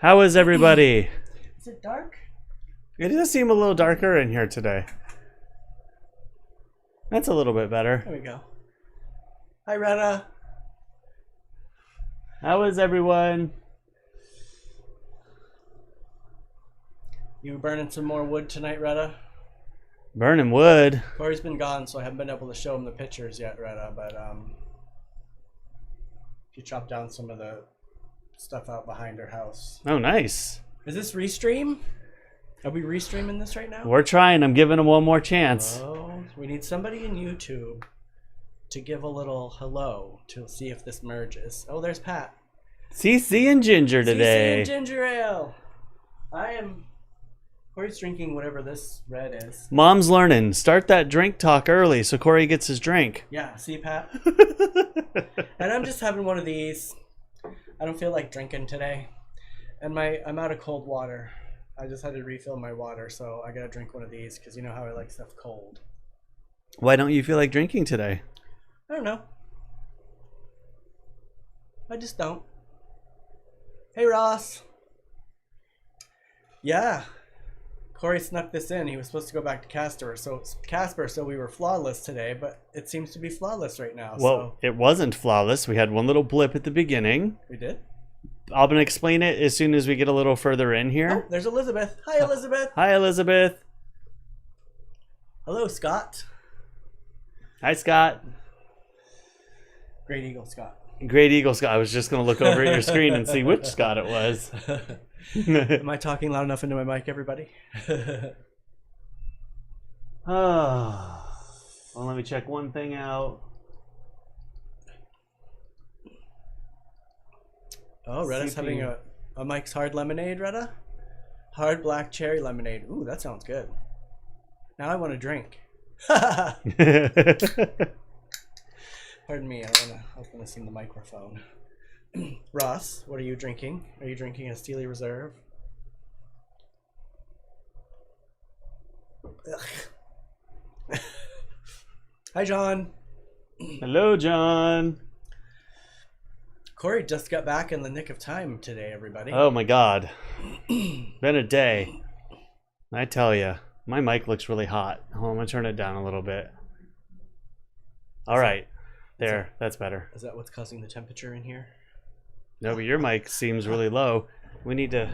How is everybody? Is it dark? It does seem a little darker in here today. That's a little bit better. There we go. Hi, Retta. How is everyone? You burning some more wood tonight, Retta? Burning wood. Corey's been gone, so I haven't been able to show him the pictures yet, Retta, but she chopped down some of the stuff out behind her house. Oh, nice. Is this restream? Are we restreaming this right now? We're trying. I'm giving them one more chance. Oh, we need somebody in YouTube to give a little hello to see if this merges. Oh, there's Pat. CC and Ginger today. CC and Ginger Ale. Corey's drinking whatever this red is. Mom's learning. Start that drink talk early so Corey gets his drink. Yeah, see, Pat? And I'm just having one of these. I don't feel like drinking today. And I'm out of cold water. I just had to refill my water, so I gotta drink one of these because you know how I like stuff cold. Why don't you feel like drinking today? I don't know. I just don't. Hey, Ross. Yeah. Corey snuck this in. He was supposed to go back to Casper, so we were flawless today, but it seems to be flawless right now. Well, it wasn't flawless. We had one little blip at the beginning. We did? I'm going to explain it as soon as we get a little further in here. Oh, there's Elizabeth. Hi, Elizabeth. Hi, Elizabeth. Hello, Scott. Hi, Scott. Great Eagle Scott. Great Eagle Scott. I was just going to look over at your screen and see which Scott it was. Am I talking loud enough into my mic, everybody? Well, let me check one thing out. Oh, Retta's having a Mike's Hard Lemonade, Retta? Hard black cherry lemonade. Ooh, that sounds good. Now I want to drink. Pardon me, I want to open this in the microphone. Ross, what are you drinking? Are you drinking a Steely Reserve? Hi, John. Hello, John. Corey just got back in the nick of time today, everybody. Oh, my God. Been a day. I tell you, my mic looks really hot. Hold on, I'm going to turn it down a little bit. All right. There. That's better. Is that what's causing the temperature in here? No, but your mic seems really low. We need to...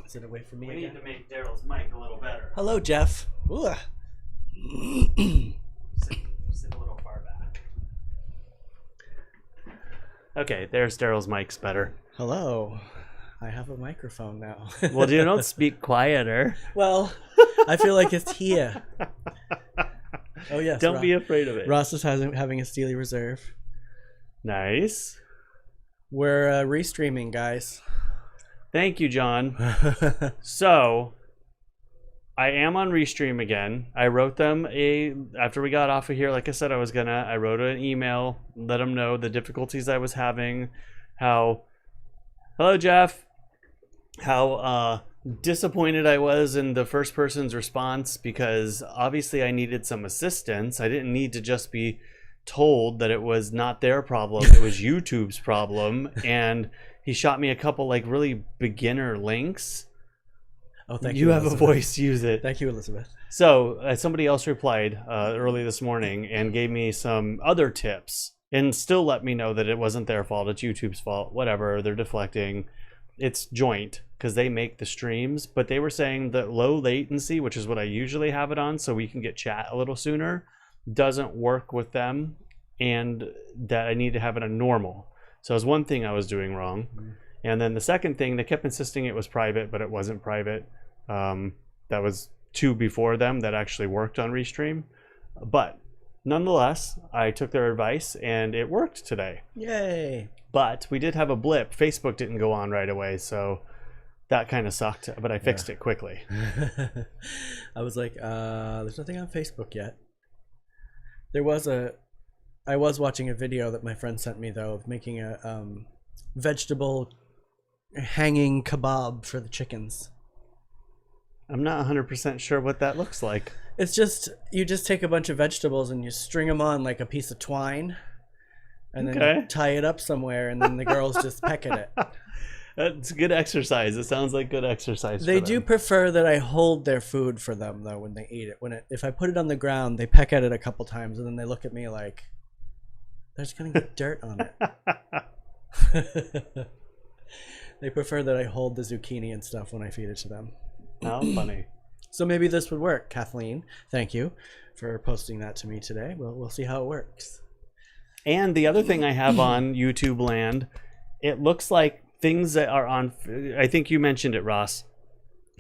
Is it away from me We again? need to make Daryl's mic a little better. Hello, Jeff. Ooh. Sit a little far back. Okay, there's Daryl's mic's better. Hello. I have a microphone now. Well, you don't speak quieter. Well, I feel like it's here. Oh, yes. Don't be afraid of it. Ross is having a Steely Reserve. Nice. We're restreaming, guys. Thank you, John. So, I am on Restream again. I wrote them after we got off of here, like I said I was gonna, I wrote an email, let them know the difficulties I was having, hello, Jeff, how disappointed I was in the first person's response because obviously I needed some assistance. I didn't need to just be told that it was not their problem, it was YouTube's problem, and he shot me a couple like really beginner links. Oh, thank you. You have a voice, use it. Thank you, Elizabeth. So somebody else replied early this morning and gave me some other tips and still let me know that it wasn't their fault, it's YouTube's fault, whatever, they're deflecting. It's joint because they make the streams, but they were saying that low latency, which is what I usually have it on so we can get chat a little sooner, doesn't work with them, and that I need to have it on normal. So it was one thing I was doing wrong. Mm-hmm. And then the second thing, they kept insisting it was private, but it wasn't private. That was two before them that actually worked on Restream. But nonetheless, I took their advice and it worked today. Yay. But we did have a blip. Facebook didn't go on right away, so that kind of sucked, but I fixed it quickly. I was like, there's nothing on Facebook yet. I was watching a video that my friend sent me, though, of making a vegetable hanging kebab for the chickens. I'm not 100% sure what that looks like. It's just, you just take a bunch of vegetables and you string them on like a piece of twine and then you tie it up somewhere and then the girls just peck at it. That's good exercise. It sounds like good exercise. They for do them. prefer that I hold their food for them though when they eat it. If I put it on the ground, they peck at it a couple times and then they look at me like there's gonna get dirt on it. They prefer that I hold the zucchini and stuff when I feed it to them. How funny. So maybe this would work, Kathleen. Thank you for posting that to me today. We'll see how it works. And the other thing I have on YouTube land, it looks like things that are on, I think you mentioned it, Ross.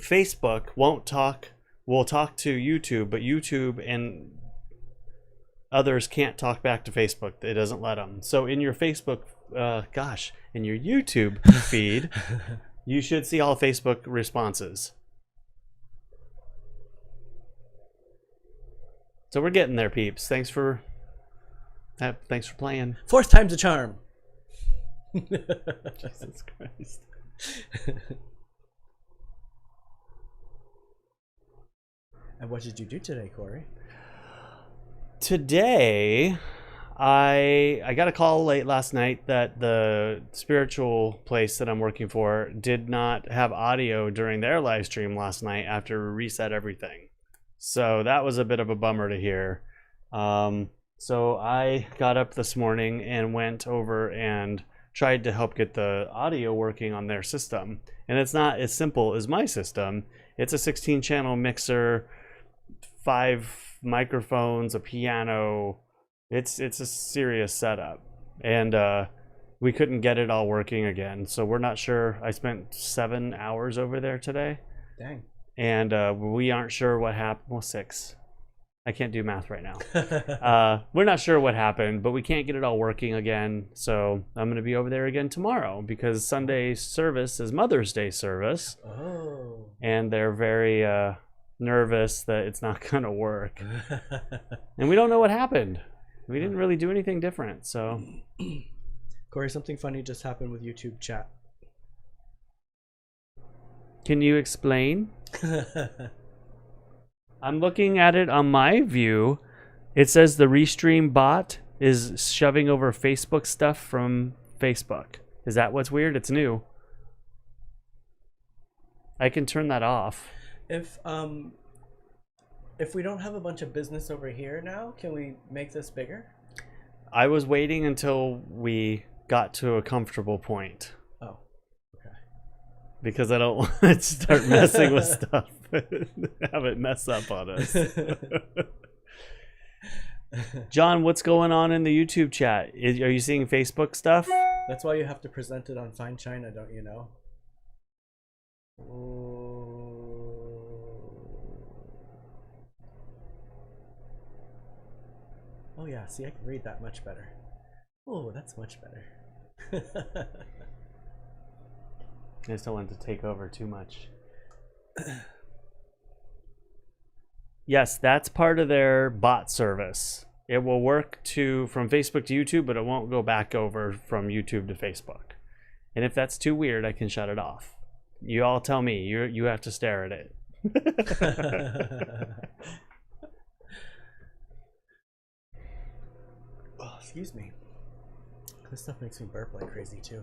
Facebook will talk to YouTube, but YouTube and others can't talk back to Facebook. It doesn't let them. So in your Facebook, in your YouTube feed, you should see all Facebook responses. So we're getting there, peeps. Thanks for playing. Fourth time's a charm. Jesus Christ. And what did you do today, Corey? Today, I got a call late last night that the spiritual place that I'm working for did not have audio during their live stream last night after we reset everything. So that was a bit of a bummer to hear. So I got up this morning and went over and tried to help get the audio working on their system. And it's not as simple as my system. It's a 16-channel mixer, 5 microphones, a piano. It's a serious setup. And we couldn't get it all working again. So we're not sure. I spent 7 hours over there today. Dang. And we aren't sure what happened. Well, 6. I can't do math right now. We're not sure what happened, but we can't get it all working again. So I'm going to be over there again tomorrow because Sunday's service is Mother's Day service. Oh. And they're very nervous that it's not going to work. And we don't know what happened. We didn't really do anything different. So, Corey, something funny just happened with YouTube chat. Can you explain? I'm looking at it on my view. It says the Restream bot is shoving over Facebook stuff from Facebook. Is that what's weird? It's new. I can turn that off. If we don't have a bunch of business over here now, can we make this bigger? I was waiting until we got to a comfortable point. Oh, okay. Because I don't want to start messing with stuff. Have it mess up on us. John, what's going on in the YouTube chat? Are you seeing Facebook stuff? That's why you have to present it on Fine China, don't you know? Oh yeah, see, I can read that much better. Oh, that's much better. I just don't want it to take over too much. Yes, that's part of their bot service. It will work from Facebook to YouTube, but it won't go back over from YouTube to Facebook. And if that's too weird, I can shut it off. You all tell me. You have to stare at it. Oh, excuse me. This stuff makes me burp like crazy too.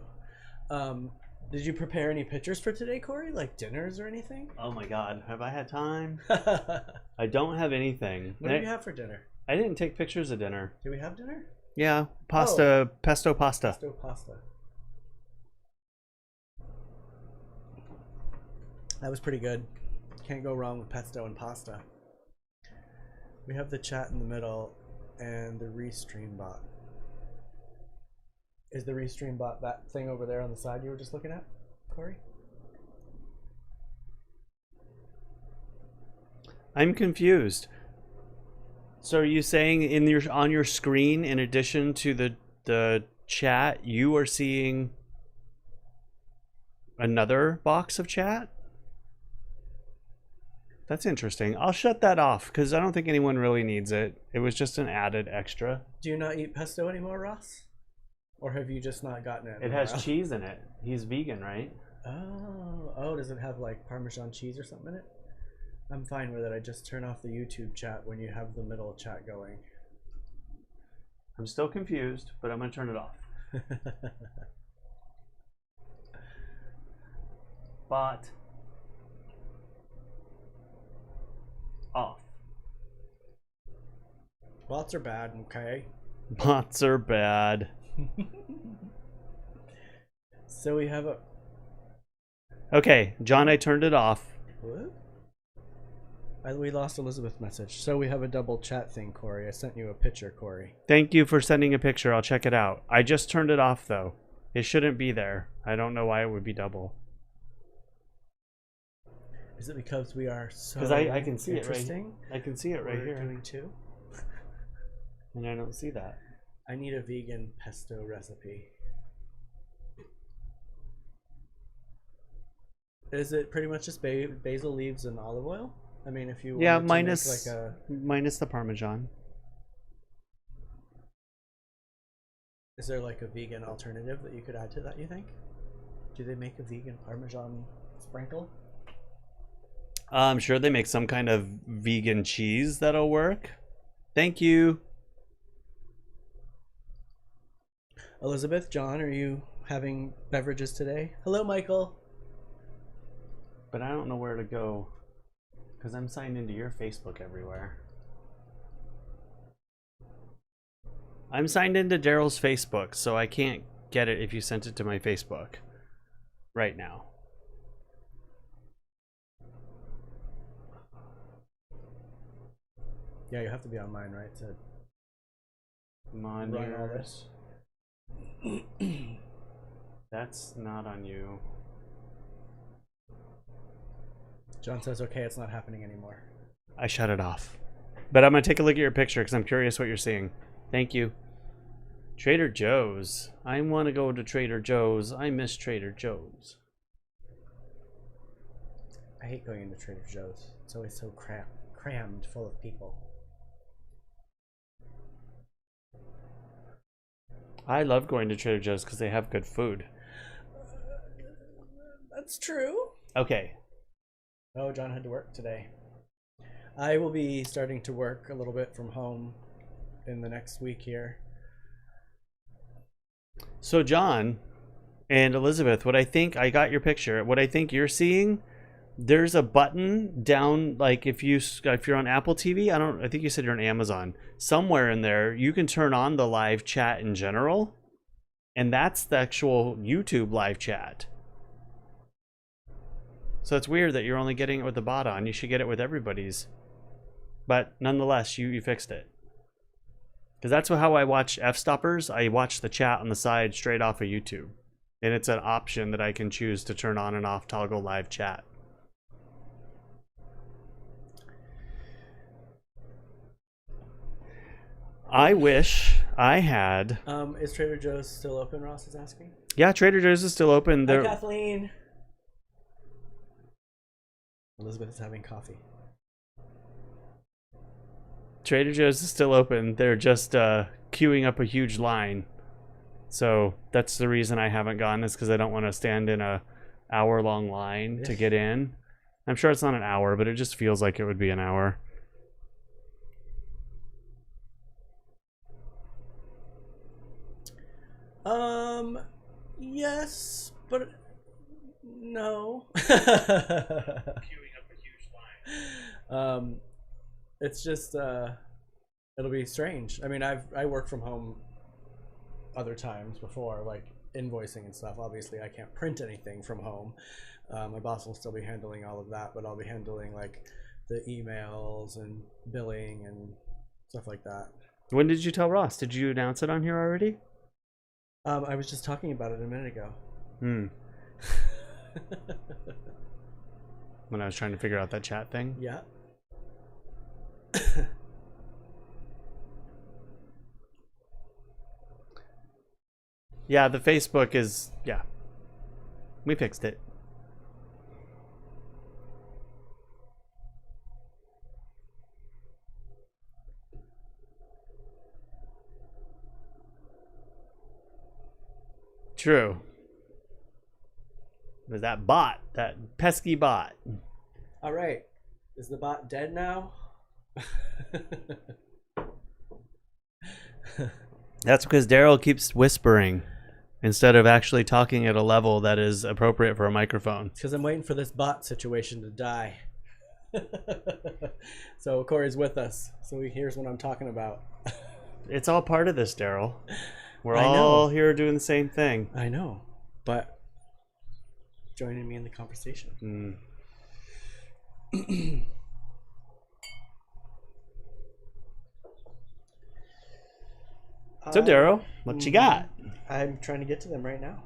Did you prepare any pictures for today, Corey? Like dinners or anything? Oh my God, have I had time? I don't have anything. What do you have for dinner? I didn't take pictures of dinner. Do we have dinner? Yeah, pasta, Oh. pesto pasta. Pesto pasta. That was pretty good. Can't go wrong with pesto and pasta. We have the chat in the middle and the Restream bot. Is the Restream bot that thing over there on the side you were just looking at, Corey? I'm confused. So are you saying on your screen, in addition to the chat, you are seeing another box of chat? That's interesting. I'll shut that off because I don't think anyone really needs it. It was just an added extra. Do you not eat pesto anymore, Ross? Or have you just not gotten it? It has cheese in it. He's vegan, right? Oh, does it have like Parmesan cheese or something in it? I'm fine with it. I just turn off the YouTube chat when you have the middle chat going. I'm still confused, but I'm going to turn it off. Bot off. Bots are bad, okay? Bots are bad. So we have a... Okay, John, I turned it off. What? We lost Elizabeth's message. So we have a double chat thing, Corey. I sent you a picture, Corey. Thank you for sending a picture. I'll check it out. I just turned it off, though. It shouldn't be there. I don't know why it would be double. Is it because we are so Because I can see it right interesting? I can see it right We're here. doing two? And I don't see that. I need a vegan pesto recipe. Is it pretty much just basil leaves and olive oil? I mean, if you Yeah, wanted to minus make like a... minus the Parmesan. Is there like a vegan alternative that you could add to that, you think? Do they make a vegan Parmesan sprinkle? I'm sure they make some kind of vegan cheese that'll work. Thank you. Elizabeth, John, are you having beverages today? Hello, Michael. But I don't know where to go because I'm signed into your Facebook everywhere. I'm signed into Daryl's Facebook, so I can't get it if you sent it to my Facebook right now. Yeah, you have to be on mine, right? To I'm on run all yours. That's not on you. John says, okay, it's not happening anymore. I shut it off. But I'm going to take a look at your picture because I'm curious what you're seeing. Thank you. Trader Joe's. I want to go to Trader Joe's. I miss Trader Joe's. I hate going into Trader Joe's. It's always so crammed full of people. I love going to Trader Joe's because they have good food. That's true. Okay. Oh, John had to work today. I will be starting to work a little bit from home in the next week here. So John and Elizabeth, what I think, I got your picture. What I think you're seeing, there's a button down, like if you're on Apple TV, I think you said you're on Amazon. Somewhere in there, you can turn on the live chat in general, and that's the actual YouTube live chat. So it's weird that you're only getting it with the bot on. You should get it with everybody's. But nonetheless, you fixed it. Because that's how I watch F-stoppers. I watch the chat on the side straight off of YouTube. And it's an option that I can choose to turn on and off toggle live chat. I wish I had... Is Trader Joe's still open, Ross is asking? Yeah, Trader Joe's is still open. Hi, Kathleen. Elizabeth is having coffee. Trader Joe's is still open. They're just queuing up a huge line. So that's the reason I haven't gone, is because I don't want to stand in a hour-long line to get in. I'm sure it's not an hour, but it just feels like it would be an hour. Yes, but no. Queuing up a huge line. It's just it'll be strange. I mean, I work from home other times before, like invoicing and stuff. Obviously, I can't print anything from home. My boss will still be handling all of that, but I'll be handling like the emails and billing and stuff like that. When did you tell Ross? Did you announce it on here already? I was just talking about it a minute ago. When I was trying to figure out that chat thing? Yeah. Yeah, the Facebook is... Yeah. We fixed it. True. There's that bot, that pesky bot. All right. Is the bot dead now? That's because Daryl keeps whispering. instead of actually talking at a level that is appropriate for a microphone. It's because I'm waiting for this bot situation to die. So Corey's with us, so he hears what I'm talking about. It's all part of this, Daryl. We're I all know. here doing the same thing. I know, but joining me in the conversation. So, Daryl, what you got? I'm trying to get to them right now.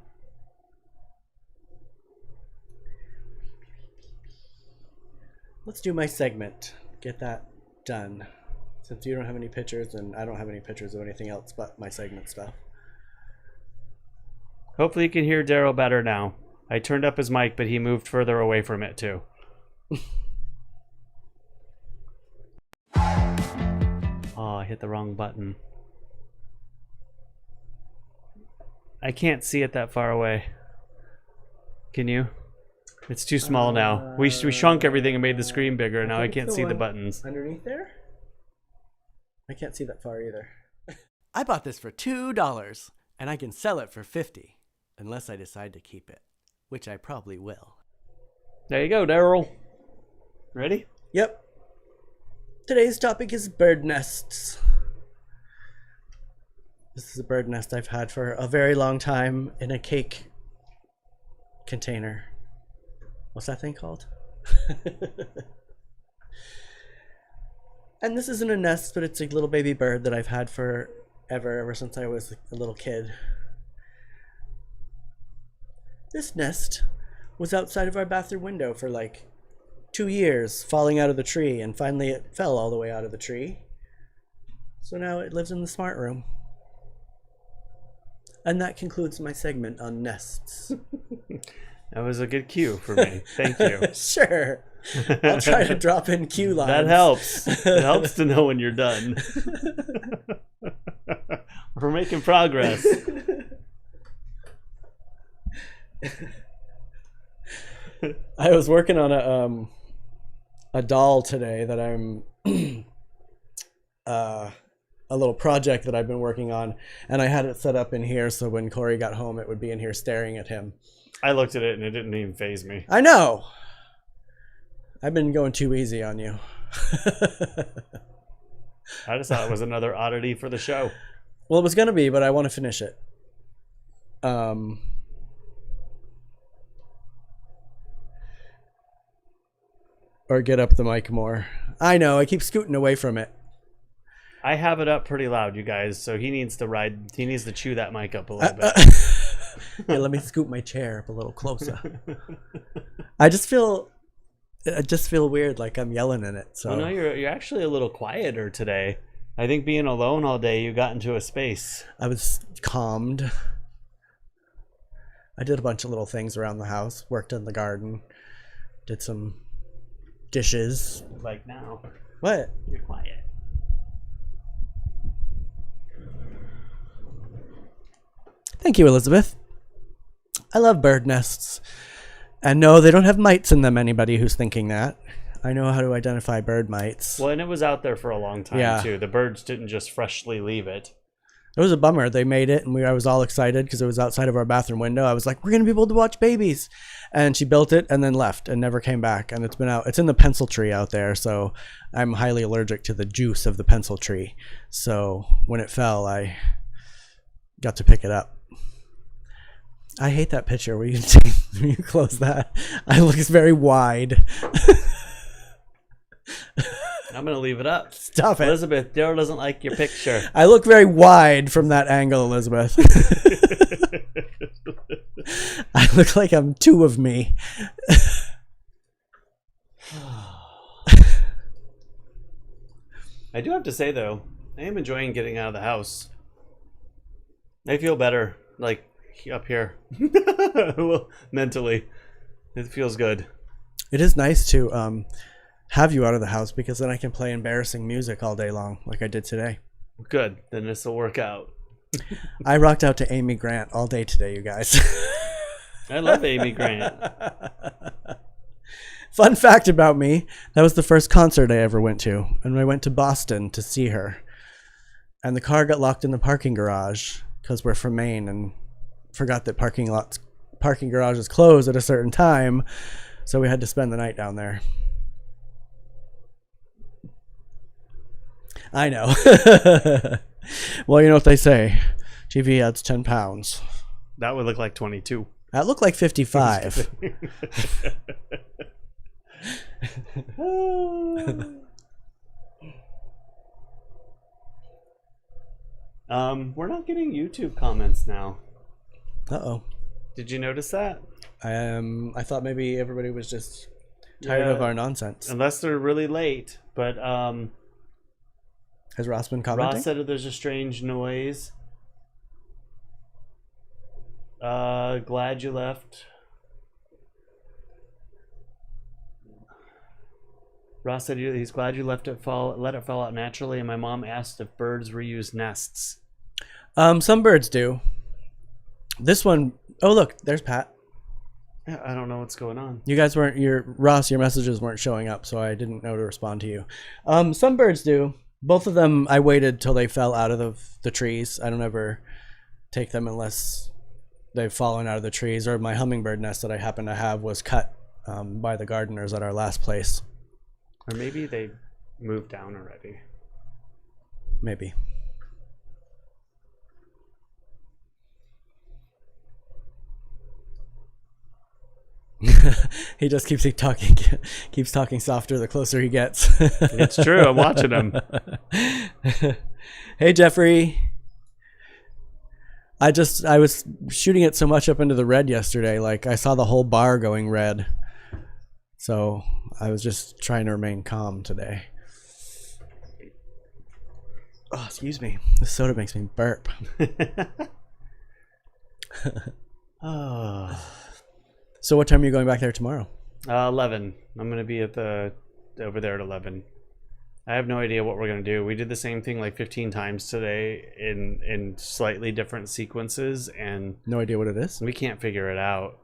Let's do my segment. Get that done. Since you don't have any pictures and I don't have any pictures of anything else but my segment stuff. Hopefully you can hear Daryl better now. I turned up his mic, but he moved further away from it too. Oh, I hit the wrong button. I can't see it that far away. Can you? It's too small now. We shrunk everything and made the screen bigger. Now I can't see the buttons. Underneath there? I can't see that far either. I bought this for $2 and I can sell it for $50 unless I decide to keep it, which I probably will. There you go, Daryl. Ready? Yep. Today's topic is bird nests. This is a bird nest I've had for a very long time in a cake container. What's that thing called? And this isn't a nest, but it's a little baby bird that I've had ever since I was a little kid. This nest was outside of our bathroom window for like 2 years, falling out of the tree, and finally it fell all the way out of the tree. So now it lives in the smart room. And that concludes my segment on nests. That was a good cue for me. Thank you. Sure. I'll try to drop in cue lines. That helps. It helps to know when you're done. We're making progress. I was working on a doll today that I'm a little project that I've been working on, and I had it set up in here so when Corey got home it would be in here staring at him. I looked at it and it didn't even faze me. I know. I've been going too easy on you. I just thought it was another oddity for the show. Well, it was going to be, but I want to finish it. Or get up the mic more. I know, I keep scooting away from it. I have it up pretty loud, you guys, so he needs to chew that mic up a little bit. Yeah, let me scoot my chair up a little closer. I just feel weird, like I'm yelling in it. So well, no, you're actually a little quieter today. I think being alone all day, you got into a space. I was calmed. I did a bunch of little things around the house, worked in the garden, did some dishes. Like now. What? You're quiet. Thank you, Elizabeth. I love bird nests. And no, they don't have mites in them, anybody who's thinking that. I know how to identify bird mites. Well, and it was out there for a long time, too. The birds didn't just freshly leave it. It was a bummer. They made it, and I was all excited because it was outside of our bathroom window. I was like, we're going to be able to watch babies. And she built it and then left and never came back. And it's been out. It's in the pencil tree out there, so I'm highly allergic to the juice of the pencil tree. So when it fell, I got to pick it up. I hate that picture. Will you close that? I look very wide. I'm going to leave it up. Stop it. Elizabeth, Daryl doesn't like your picture. I look very wide from that angle, Elizabeth. I look like I'm two of me. I do have to say, though, I am enjoying getting out of the house. I feel better, like, up here. Well, mentally. It feels good. It is nice to have you out of the house because then I can play embarrassing music all day long like I did today. Good. Then this will work out. I rocked out to Amy Grant all day today, you guys. I love Amy Grant. Fun fact about me, that was the first concert I ever went to. And I went to Boston to see her. And the car got locked in the parking garage because we're from Maine and forgot that parking garages close at a certain time, so we had to spend the night down there. I know. Well, you know what they say. TV adds 10 pounds. That would look like 22. That looked like 55. We're not getting YouTube comments now. Uh-oh. Did you notice that? I thought maybe everybody was just tired of our nonsense. Unless they're really late. But has Ross been commenting? Ross said that there's a strange noise. Glad you left. Ross said he's glad you let it fall out naturally, and my mom asked if birds reuse nests. Some birds do. This one, oh look, there's Pat. Yeah, I don't know what's going on. You guys Ross, your messages weren't showing up, so I didn't know to respond to you. Some birds do. Both of them, I waited till they fell out of the trees. I don't ever take them unless they've fallen out of the trees, or my hummingbird nest that I happen to have was cut by the gardeners at our last place. Or maybe they moved down already. Maybe. He just keeps talking softer the closer he gets. It's true. I'm watching him. Hey, Jeffrey. I was shooting it so much up into the red yesterday, like I saw the whole bar going red. So I was just trying to remain calm today. Oh, excuse me. This soda makes me burp. Oh. So what time are you going back there tomorrow? 11. I'm going to be over there at 11. I have no idea what we're going to do. We did the same thing like 15 times today in slightly different sequences, and no idea what it is. We can't figure it out.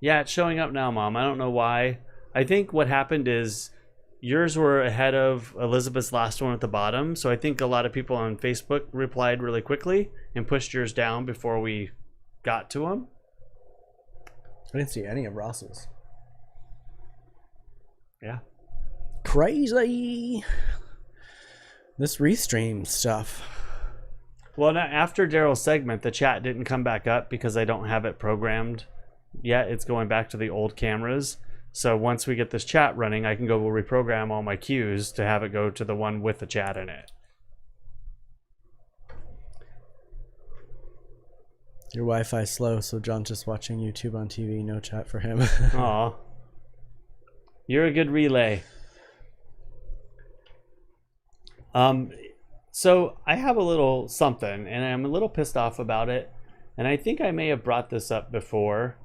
Yeah, it's showing up now, Mom. I don't know why. I think what happened is yours were ahead of Elizabeth's last one at the bottom, so I think a lot of people on Facebook replied really quickly and pushed yours down before we got to them. I didn't see any of Ross's. Yeah. Crazy. This restream stuff. Well, now, after Daryl's segment, the chat didn't come back up because I don't have it programmed yet. It's going back to the old cameras. So once we get this chat running, I can go reprogram all my cues to have it go to the one with the chat in it. Your Wi-Fi's slow, so John's just watching YouTube on TV. No chat for him. Aw. You're a good relay. So I have a little something, and I'm a little pissed off about it. And I think I may have brought this up before.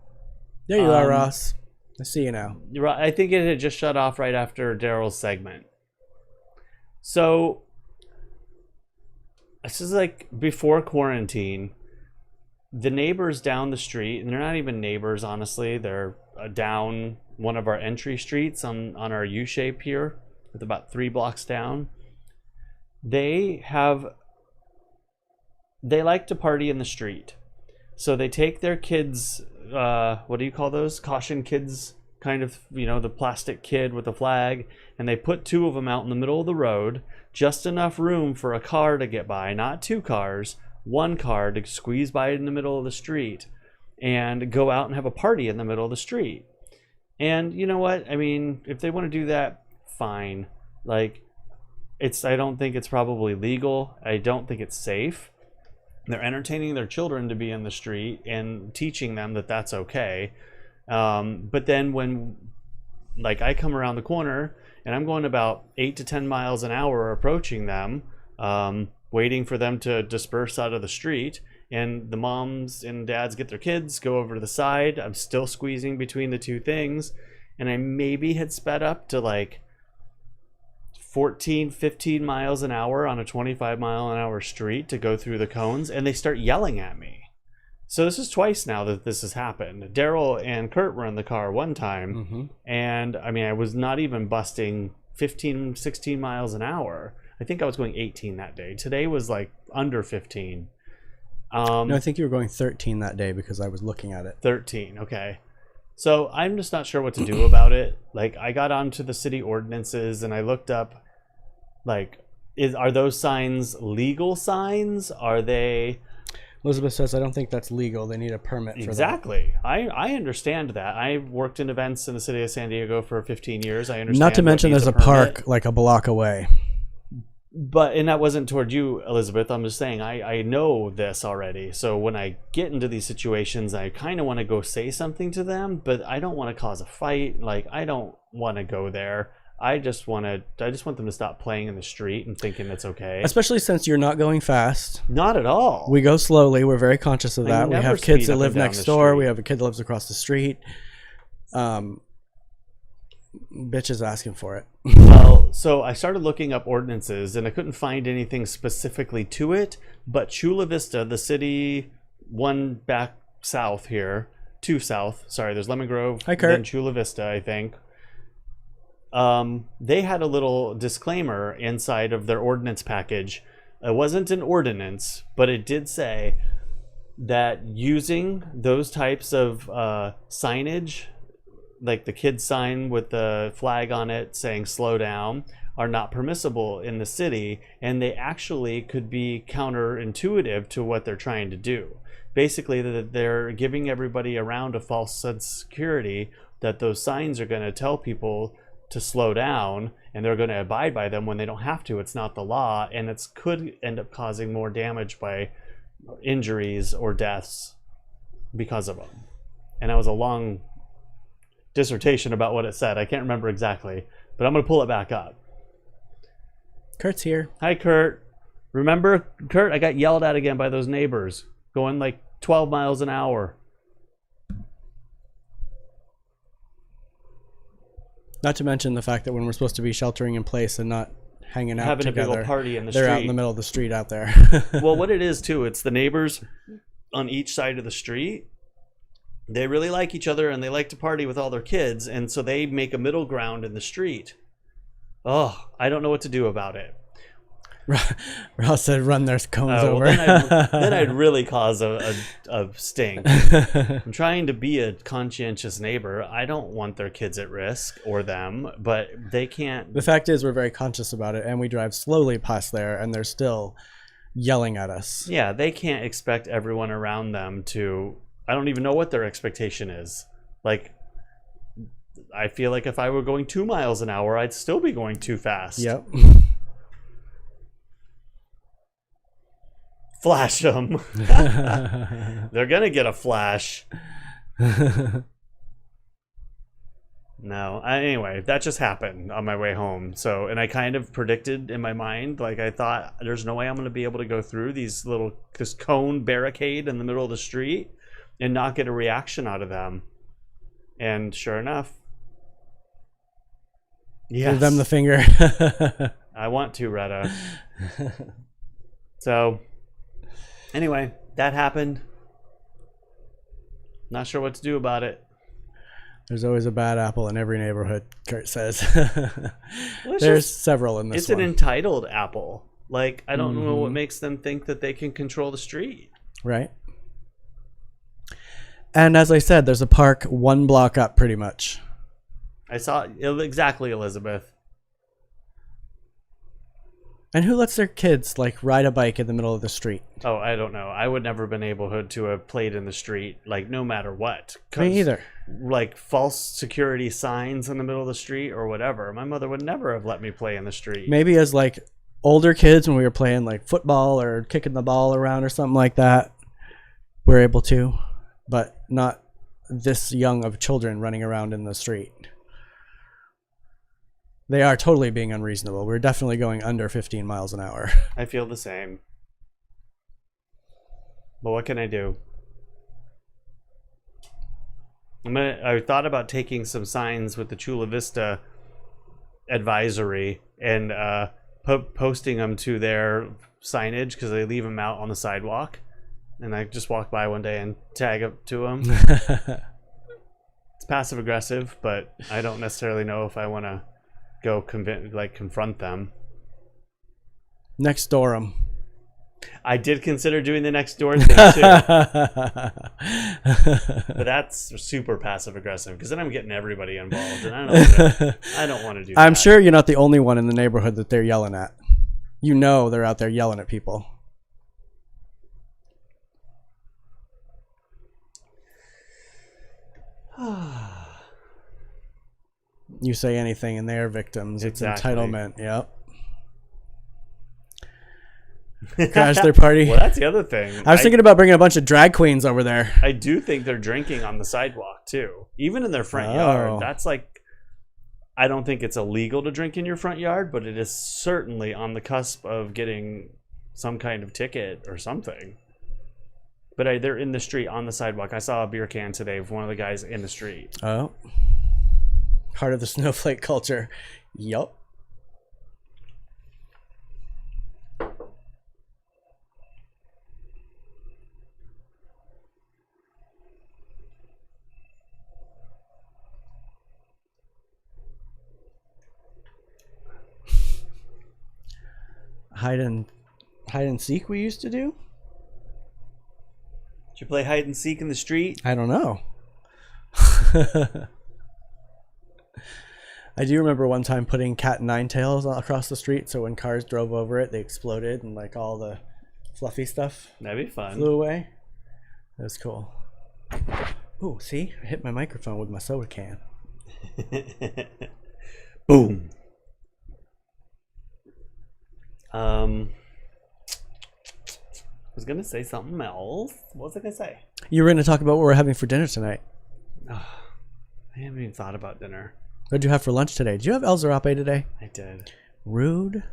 There you are, Ross. I see you now. I think it had just shut off right after Daryl's segment. So this is like before quarantine. The neighbors down the street, and they're not even neighbors, honestly. They're down one of our entry streets on our U-shape here, with about 3 blocks down. They like to party in the street. So they take their kids, what do you call those? Caution kids, kind of, the plastic kid with the flag, and they put 2 of them out in the middle of the road, just enough room for a car to get by, not 2 cars, 1 car to squeeze by in the middle of the street and go out and have a party in the middle of the street. And you know what? I mean, if they want to do that, fine. Like, I don't think it's probably legal. I don't think it's safe. They're entertaining their children to be in the street and teaching them that that's okay. But then when, like, I come around the corner and I'm going about 8 to 10 miles an hour approaching them, waiting for them to disperse out of the street, and the moms and dads get their kids, go over to the side. I'm still squeezing between the 2 things, and I maybe had sped up to like 14, 15 miles an hour on a 25 mile an hour street to go through the cones, and they start yelling at me. So this is twice now that this has happened. Daryl and Kurt were in the car one time, and I mean, I was not even busting 15, 16 miles an hour. I think I was going 18 that day. Today was like under 15. No, I think you were going 13 that day because I was looking at it. 13, okay. So I'm just not sure what to do about it. Like, I got onto the city ordinances and I looked up, like, are those signs legal signs? Are they... Elizabeth says, I don't think that's legal. They need a permit for that. Exactly. I understand that. I worked in events in the city of San Diego for 15 years. I understand. Not to mention what needs there's a permit. park like a block away. But, and that wasn't toward you, Elizabeth. I'm just saying, I know this already. So when I get into these situations, I kind of want to go say something to them, but I don't want to cause a fight. Like, I don't want to go there. I just want them to stop playing in the street and thinking it's okay. Especially since you're not going fast. Not at all. We go slowly. We're very conscious of that. We never have kids speed that up live and down next the door. street. We have a kid that lives across the street. Bitch is asking for it. Well, so I started looking up ordinances and I couldn't find anything specifically to it, but Chula Vista, the city one back south here, two south, sorry, there's Lemon Grove, Hi, Kurt. then Chula Vista, I think. They had a little disclaimer inside of their ordinance package. It wasn't an ordinance, but it did say that using those types of signage, like the kid sign with the flag on it saying slow down, are not permissible in the city, and they actually could be counterintuitive to what they're trying to do. Basically, that they're giving everybody around a false sense of security that those signs are going to tell people to slow down and they're going to abide by them when they don't have to. It's not the law, and it could end up causing more damage by injuries or deaths because of them. And that was a long dissertation about what it said. I can't remember exactly, but I'm going to pull it back up. Kurt's here. Hi, Kurt. Remember, Kurt, I got yelled at again by those neighbors going like 12 miles an hour. Not to mention the fact that when we're supposed to be sheltering in place and not hanging out Having together, a big old party in the they're street. out in the middle of the street out there. Well, what it is too, it's the neighbors on each side of the street. They really like each other and they like to party with all their kids, and so they make a middle ground in the street. Oh, I don't know what to do about it. Ross said, "Run their cones Well, over." then I'd really cause a stink. I'm trying to be a conscientious neighbor. I don't want their kids at risk or them, but they can't. The fact is, we're very conscious about it, and we drive slowly past there, and they're still yelling at us. Yeah, they can't expect everyone around them to. I don't even know what their expectation is. Like, I feel like if I were going 2 miles an hour, I'd still be going too fast. Yep. Flash them. They're gonna get a flash. No. Anyway, that just happened on my way home. So, and I kind of predicted in my mind, like I thought, there's no way I'm gonna be able to go through this cone barricade in the middle of the street and not get a reaction out of them. And sure enough, yes. Give them the finger. I want to, Retta. So, anyway, that happened. Not sure what to do about it. There's always a bad apple in every neighborhood, Kurt says. Well, There's several in this it's one. an entitled apple. Like, I don't know what makes them think that they can control the street. Right. And as I said, there's a park 1 block up pretty much. I saw exactly, Elizabeth. And who lets their kids like ride a bike in the middle of the street? Oh, I don't know. I would never have been able to have played in the street, like, no matter what. Me either. Like, false security signs in the middle of the street or whatever. My mother would never have let me play in the street. Maybe as like older kids when we were playing like football or kicking the ball around or something like that, we're able to, but not this young of children running around in the street. They are totally being unreasonable. We're definitely going under 15 miles an hour. I feel the same. But what can I do? I thought about taking some signs with the Chula Vista advisory and posting them to their signage because they leave them out on the sidewalk. And I just walked by one day and tag up to them. It's passive aggressive, but I don't necessarily know if I want to go confront them. Next door 'em. I did consider doing the next door thing too, but that's super passive aggressive because then I'm getting everybody involved, and I don't want to do that. I'm sure you're not the only one in the neighborhood that they're yelling at. You know they're out there yelling at people. You say anything and they're victims. Exactly. It's entitlement. Yep. Crash their party. Well, that's the other thing. I was thinking about bringing a bunch of drag queens over there. I do think they're drinking on the sidewalk too, even in their front yard. That's like, I don't think it's illegal to drink in your front yard, but it is certainly on the cusp of getting some kind of ticket or something. But they're in the street on the sidewalk. I saw a beer can today with one of the guys in the street. Oh. Part of the snowflake culture. Yup. Hide and seek we used to do? Did you play hide and seek in the street? I don't know. I do remember one time putting cat and nine tails across the street, so when cars drove over it, they exploded and like all the fluffy stuff That'd be fun. flew away. That was cool. Ooh, see? I hit my microphone with my soda can. Boom. I was gonna say something else. What was I gonna say? You were going to talk about what we're having for dinner tonight. I haven't even thought about dinner. What did you have for lunch today? Did you have El Zarape today? I did. Rude.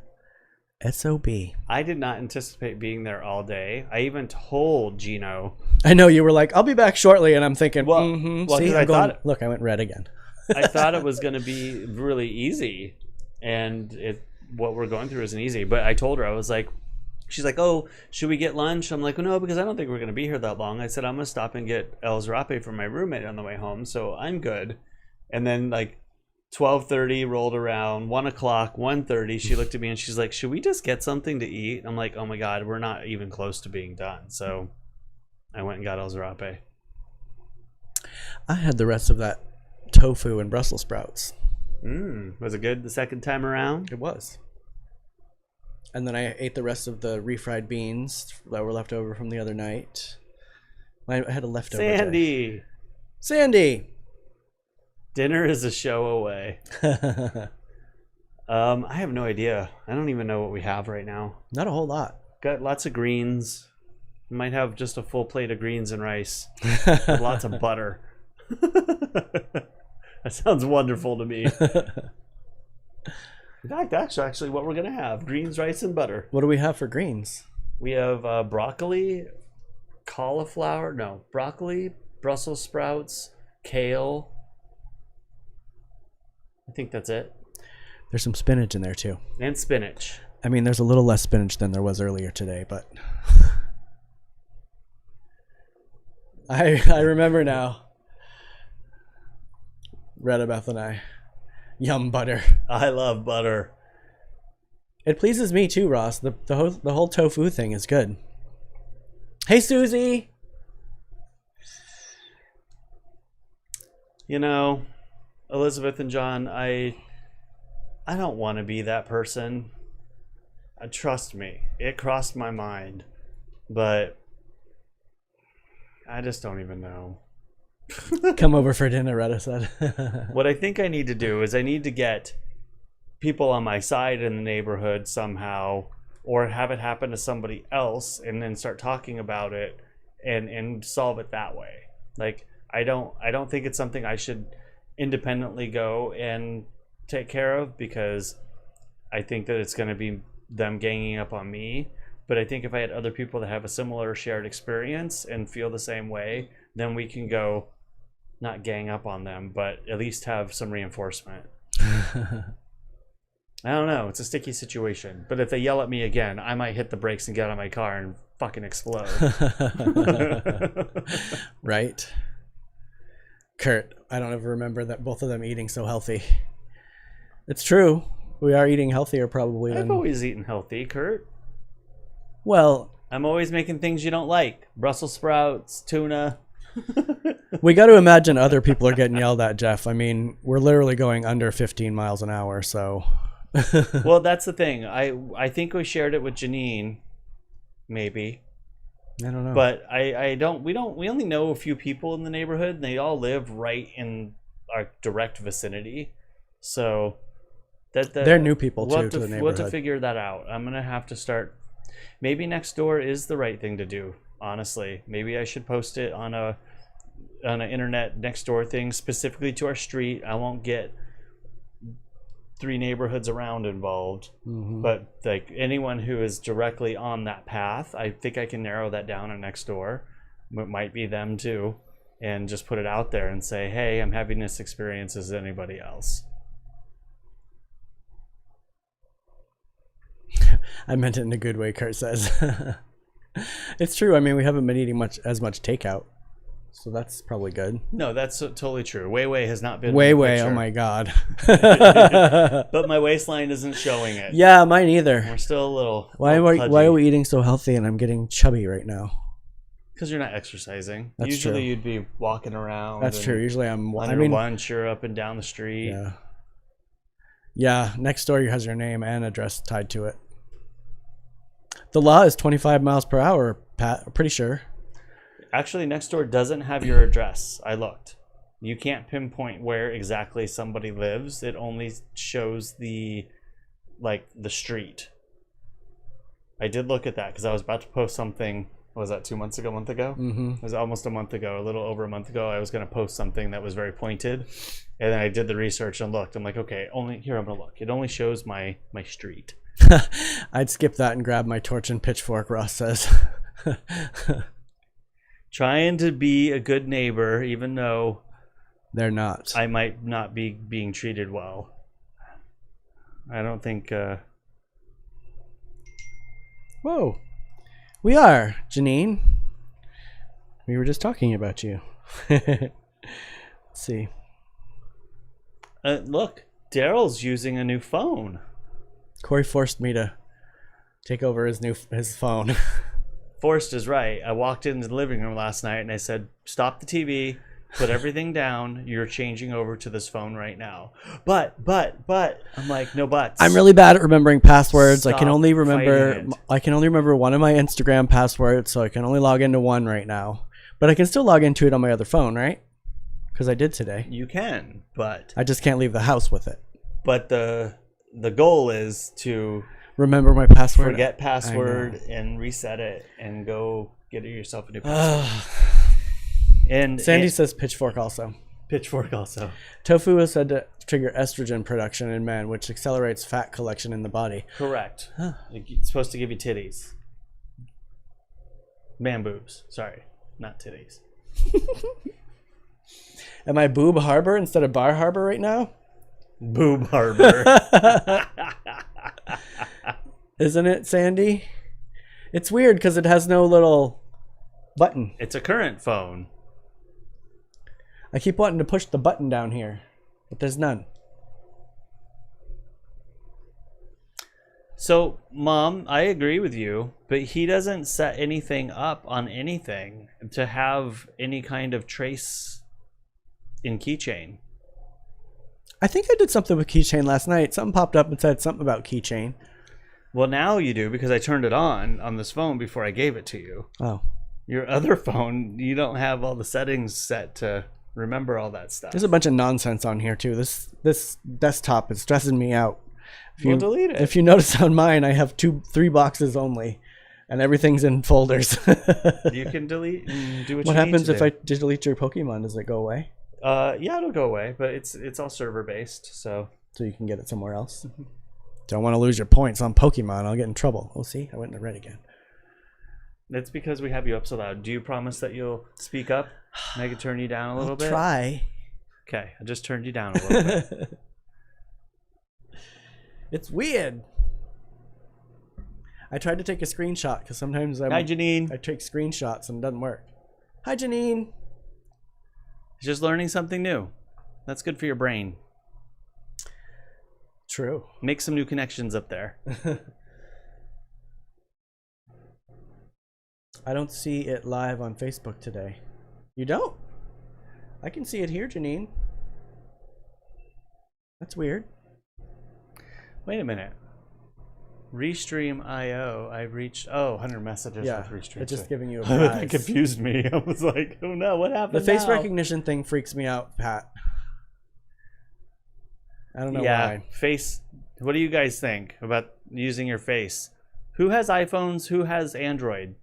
SOB. I did not anticipate being there all day. I even told Gino. I know you were like, I'll be back shortly, and I'm thinking, Well, see, I thought look, I went red again. I thought it was going to be really easy, and what we're going through isn't easy. But I told her, I was like, she's like, oh, should we get lunch? I'm like, well, no, because I don't think we're going to be here that long. I said, I'm going to stop and get El Zarape from my roommate on the way home, so I'm good. And then like 12:30 rolled around, 1 o'clock, 1:30, she looked at me and she's like, should we just get something to eat? I'm like, oh my God, we're not even close to being done. So I went and got El Zarape. I had the rest of that tofu and Brussels sprouts. Was it good the second time around? It was. And then I ate the rest of the refried beans that were left over from the other night. I had a leftover. Sandy! Dinner is a show away. I have no idea. I don't even know what we have right now. Not a whole lot. Got lots of greens. Might have just a full plate of greens and rice. With lots of butter. That sounds wonderful to me. In fact, that's actually what we're going to have. Greens, rice, and butter. What do we have for greens? We have broccoli, broccoli, Brussels sprouts, kale. I think that's it. There's some spinach in there too. And spinach. I mean, there's a little less spinach than there was earlier today, but I remember now. Redabeth and I. Yum butter. I love butter. It pleases me too, Ross. The whole tofu thing is good. Hey, Susie. You know, Elizabeth and John, I don't want to be that person. Trust me, it crossed my mind, but I just don't even know. Come over for dinner, Retta said. What I think I need to do is I need to get people on my side in the neighborhood somehow, or have it happen to somebody else and then start talking about it and solve it that way. Like, I don't think it's something I should independently go and take care of, because I think that it's going to be them ganging up on me. But I think if I had other people that have a similar shared experience and feel the same way, then we can go, not gang up on them, but at least have some reinforcement. I don't know. It's a sticky situation. But if they yell at me again, I might hit the brakes and get out of my car and fucking explode. Right? Kurt, I don't ever remember that both of them eating so healthy. It's true. We are eating healthier probably I've than... always eaten healthy, Kurt. Well, I'm always making things you don't like. Brussels sprouts, tuna. We got to imagine other people are getting yelled at, Jeff. I mean, we're literally going under 15 miles an hour, so. Well, that's the thing. I think we shared it with Janine, maybe. I don't know. But we only know a few people in the neighborhood, and they all live right in our direct vicinity. So they're new people too to the neighborhood. We'll have to figure that out. I'm gonna have to start. Maybe next door is the right thing to do. Honestly, maybe I should post it on an internet next door thing specifically to our street. I won't get 3 neighborhoods around involved, but like anyone who is directly on that path, I think I can narrow that down on next door. It might be them too, and just put it out there and say, hey, I'm having this experience as anybody else. I meant it in a good way, Kurt says. It's true. I mean, we haven't been eating as much takeout, so that's probably good. No, that's totally true. Way has not been. Way. Oh my God. But my waistline isn't showing it. Yeah, mine either. We're still a little. Why are we eating so healthy and I'm getting chubby right now? Because you're not exercising. That's Usually true. you'd be walking around. That's true. Usually on your lunch or up and down the street. Yeah. Yeah. Next door has your name and address tied to it. The law is 25 miles per hour, Pat. I'm pretty sure. Actually, next door doesn't have your address. I looked. You can't pinpoint where exactly somebody lives. It only shows the street. I did look at that because I was about to post something. What was that, 2 months ago, a month ago? It was almost a month ago, a little over a month ago. I was going to post something that was very pointed. And then I did the research and looked. I'm like, okay, I'm going to look. It only shows my street. I'd skip that and grab my torch and pitchfork, Ross says. Trying to be a good neighbor, even though they're not. I might not be being treated well. I don't think. Whoa, we are, Janine. We were just talking about you. Let's see. Look, Daryl's using a new phone. Corey forced me to take over his phone. Forced is right. I walked into the living room last night and I said, stop the TV, put everything down. You're changing over to this phone right now. But, I'm like, no buts. I'm really bad at remembering passwords. Stop I can only remember one of my Instagram passwords, so I can only log into one right now. But I can still log into it on my other phone, right? Because I did today. You can, but I just can't leave the house with it. But the goal is to remember my password, forget password, and reset it, and go get yourself a new password. And Sandy says pitchfork also. Pitchfork also. Tofu is said to trigger estrogen production in men, which accelerates fat collection in the body. Correct. It's supposed to give you titties. Man boobs. Sorry, not titties. Am I Boob Harbor instead of Bar Harbor right now? Boob Harbor. Isn't it, Sandy? It's weird because it has no little button. It's a current phone. I keep wanting to push the button down here, but there's none. So, Mom, I agree with you, but he doesn't set anything up on anything to have any kind of trace in keychain. I think I did something with keychain last night. Something popped up and said something about keychain. Well, now you do, because I turned it on this phone before I gave it to you. Oh. Your other phone, you don't have all the settings set to remember all that stuff. There's a bunch of nonsense on here too. This desktop is stressing me out. We'll delete it. If you notice on mine, I have 3 boxes only, and everything's in folders. You can delete and do what happens if I delete your Pokemon? Does it go away? Yeah, it'll go away, but it's all server based, so you can get it somewhere else. Don't want to lose your points on Pokemon. I'll get in trouble. Oh, see, I went in the red again. That's because we have you up so loud. Do you promise that you'll speak up and I can turn you down a little bit? Try. Okay, I just turned you down a little bit. It's weird. I tried to take a screenshot because sometimes Hi, Janine. I take screenshots and it doesn't work. Hi, Janine. Just learning something new. That's good for your brain. True. Make some new connections up there. I don't see it live on Facebook today. You don't? I can see it here, Janine. That's weird. Wait a minute. Restream IO. I reached 100 messages with Restream. It's just giving you a That prize. confused me. I was like, oh no, what happened? The face now? recognition thing freaks me out, Pat. I don't know why. Face. What do you guys think about using your face? Who has iPhones? Who has Android?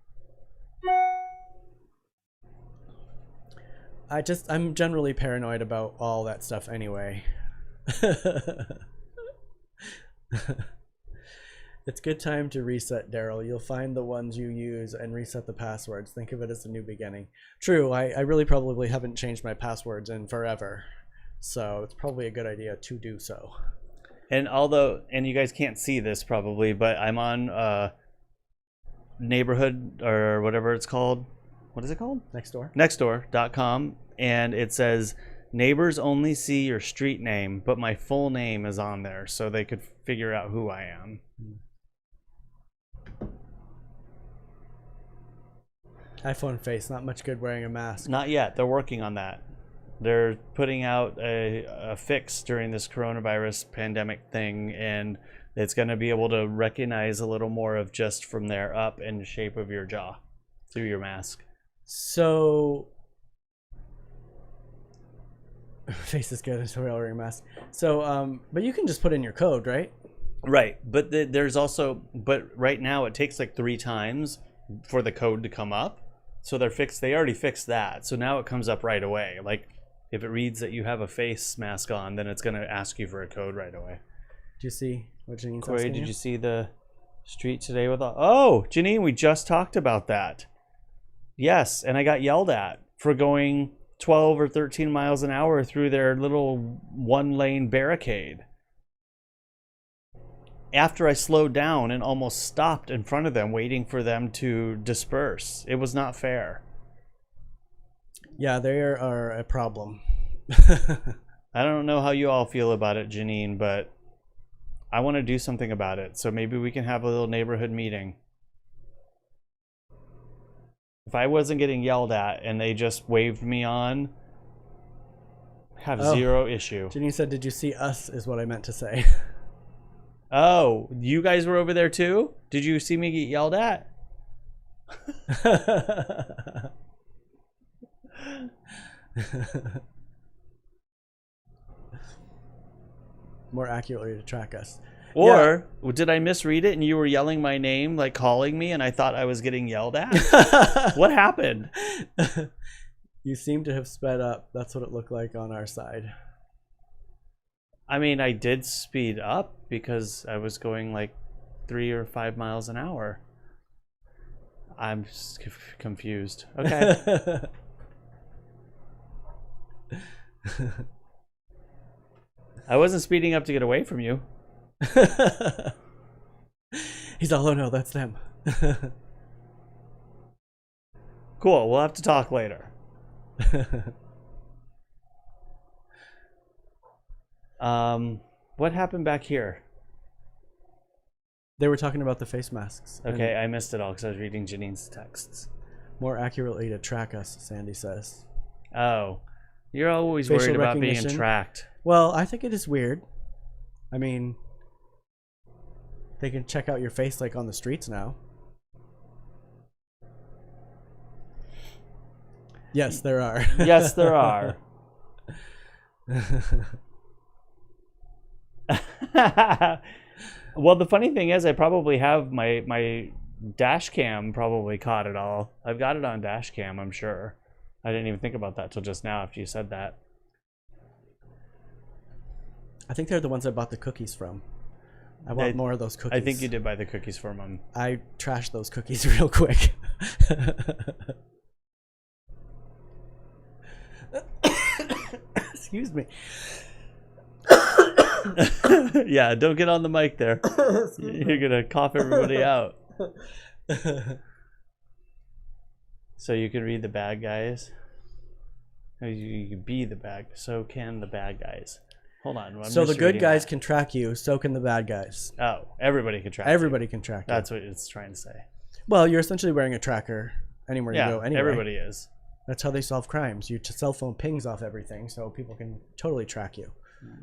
I'm generally paranoid about all that stuff anyway. It's good time to reset, Daryl. You'll find the ones you use and reset the passwords. Think of it as a new beginning. True, I really probably haven't changed my passwords in forever. So it's probably a good idea to do so. And you guys can't see this probably, but I'm on neighborhood or whatever it's called. What is it called? Nextdoor. Nextdoor.com. And it says, neighbors only see your street name, but my full name is on there so they could figure out who I am. iPhone face, not much good wearing a mask. Not yet. They're working on that. They're putting out a fix during this coronavirus pandemic thing, and it's going to be able to recognize a little more of just from there up and the shape of your jaw through your mask. So face is good until we're all wearing a mask. So but you can just put in your code, right? Right, but there's also, but right now it takes like 3 times for the code to come up. So they already fixed that. So now it comes up right away. Like if it reads that you have a face mask on, then it's going to ask you for a code right away. Did you see what Janine's Corey, asking did you see the street today with all... Oh, Janine, we just talked about that. Yes, and I got yelled at for going 12 or 13 miles an hour through their little 1-lane barricade. After I slowed down and almost stopped in front of them, waiting for them to disperse. It was not fair. Yeah, they are a problem. I don't know how you all feel about it, Janine, but I want to do something about it. So maybe we can have a little neighborhood meeting. If I wasn't getting yelled at and they just waved me on, have zero issue. Janine said, did you see us is what I meant to say. Oh, you guys were over there too? Did you see me get yelled at? More accurately to track us. Or did I misread it and you were yelling my name, like calling me, and I thought I was getting yelled at? What happened? You seem to have sped up. That's what it looked like on our side. I mean, I did speed up because I was going like 3 or 5 miles an hour. I'm confused. Okay. I wasn't speeding up to get away from you. He's all, oh no, that's them. Cool, we'll have to talk later. What happened back here? They were talking about the face masks. Okay, I missed it all because I was reading Janine's texts. More accurately to track us, Sandy says. Oh, you're always Facial worried about being recognition. tracked. Well, I think it is weird. I mean, they can check out your face like on the streets now. Yes, there are. Yes, there are. Well, the funny thing is I probably have my dash cam probably caught it all. I've got it on dash cam, I'm sure. I didn't even think about that till just now after you said that. I think they're the ones I bought the cookies from. I want more of those cookies. I think you did buy the cookies from them. I trashed those cookies real quick. Excuse me. Yeah, don't get on the mic there. You're gonna cough everybody out. So you can read the bad guys. You can be the bad. So can the bad guys. Hold on. So the good guys can track you. So can the bad guys. Oh, everybody can track. Everybody can track you. That's what it's trying to say. Well, you're essentially wearing a tracker anywhere Yeah, you go anyway. everybody is. That's how they solve crimes. Your cell phone pings off everything, so people can totally track you.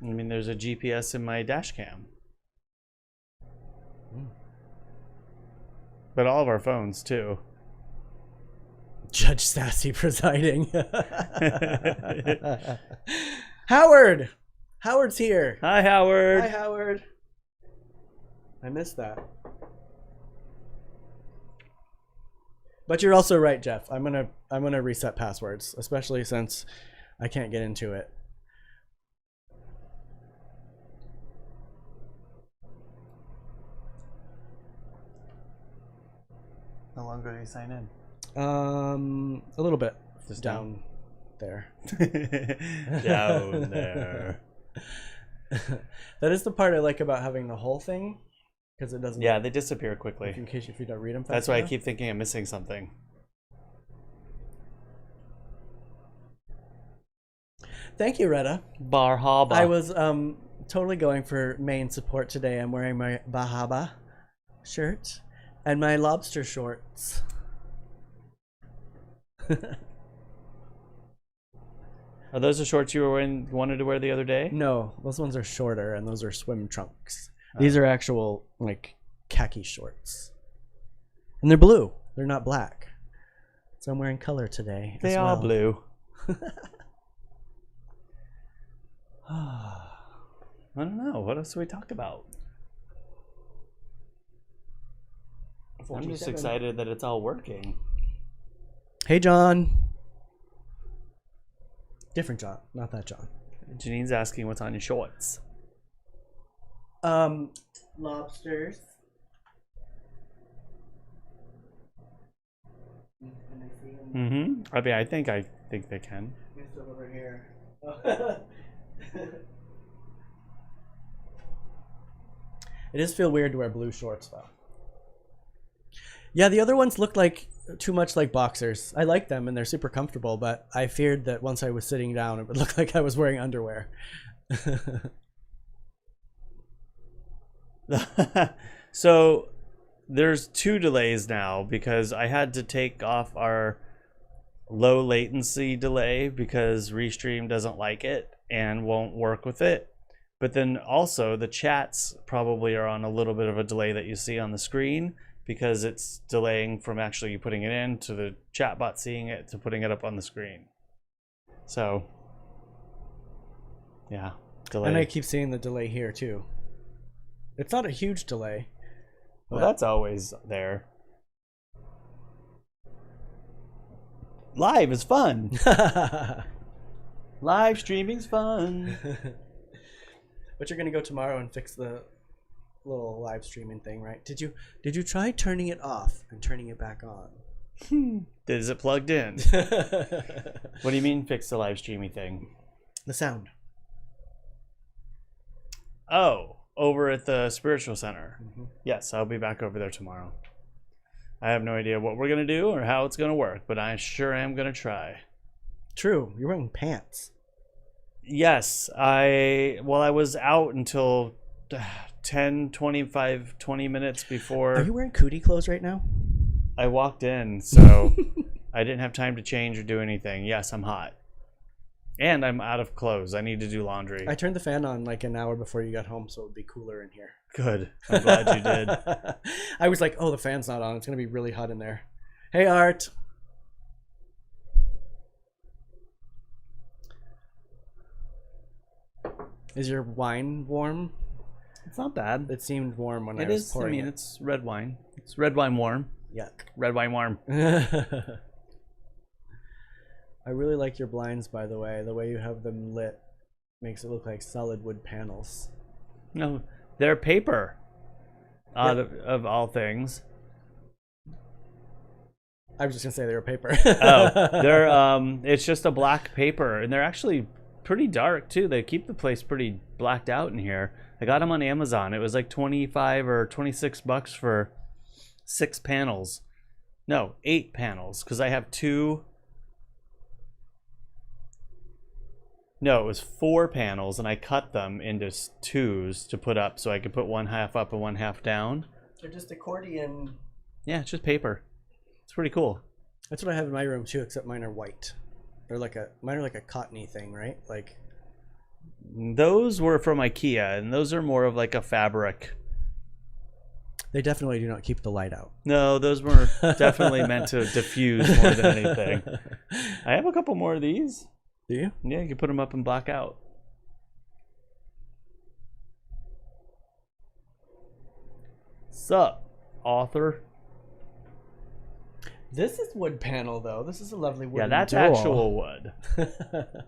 I mean, there's a GPS in my dash cam. But all of our phones, too. Judge Sassy presiding. Howard! Howard's here. Hi, Howard. Hi, Howard. I missed that. But you're also right, Jeff. I'm gonna reset passwords, especially since I can't get into it. How long ago did you sign in? A little bit. Just down there. Down there. That is the part I like about having the whole thing, because it doesn't. Yeah, they disappear quickly. In case if you don't read them. That's why I keep thinking I'm missing something. Thank you, Retta. Barhaba. I was totally going for main support today. I'm wearing my Bahaba shirt and my lobster shorts. Are those the shorts you were wearing, wanted to wear the other day? No, those ones are shorter, and those are swim trunks. These are actual like khaki shorts, and they're blue. They're not black. So I'm wearing color today. They as are well. blue. I don't know. What else do we talk about? I'm just 47. excited that it's all working. Hey, John. Different John, not that John. Janine's asking what's on your shorts. Lobsters. Mm-hmm. I mean, I think they can. It's over here. It does feel weird to wear blue shorts, though. Yeah, the other ones looked like too much like boxers. I like them and they're super comfortable, but I feared that once I was sitting down, it would look like I was wearing underwear. So there's 2 delays now because I had to take off our low latency delay because Restream doesn't like it and won't work with it. But then also the chats probably are on a little bit of a delay that you see on the screen because it's delaying from actually putting it in to the chatbot seeing it to putting it up on the screen. So, yeah, delay. And I keep seeing the delay here too. It's not a huge delay. Well, that's always there. Live is fun. Live streaming's fun. But you're gonna go tomorrow and fix the little live streaming thing, right? Did you try turning it off and turning it back on? Is it plugged in? What do you mean fix the live streaming thing? The sound. Oh, over at the spiritual center. Mm-hmm. Yes, I'll be back over there tomorrow. I have no idea what we're gonna do or how it's gonna work, but I sure am gonna try. True, you're wearing pants. Yes, I was out until 10, 25, 20 minutes before. Are you wearing cootie clothes right now? I walked in, so I didn't have time to change or do anything. Yes, I'm hot. And I'm out of clothes. I need to do laundry. I turned the fan on like an hour before you got home, so it would be cooler in here. Good. I'm glad you did. I was like, oh, the fan's not on. It's going to be really hot in there. Hey, Art. Is your wine warm? It's not bad. It seemed warm when I It was is. I pouring mean, it. it's red wine. It's red wine warm. Yuck. Red wine warm. I really like your blinds, by the way. The way you have them lit makes it look like solid wood panels. No, they're paper. Out of all things. I was just gonna say they were paper. Oh, they're it's just a black paper, and they're actually pretty dark too. They keep the place pretty blacked out in here. I got them on Amazon. It was like 25 or 26 bucks for 6 panels. No, 8 panels, because I have 2. No, it was 4 panels, and I cut them into 2s to put up so I could put one half up and one half down. They're just accordion. Yeah, it's just paper. It's pretty cool. That's what I have in my room too, except mine are white. Mine are like a cottony thing, right? Like Those were from IKEA, and those are more of like a fabric. they definitely do not keep the light out. No, those were definitely meant to diffuse more than anything. I have a couple more of these. Do you? Yeah, you can put them up and black out. Sup, author? This is wood panel though. This is a lovely wood. Yeah, that's actual wood.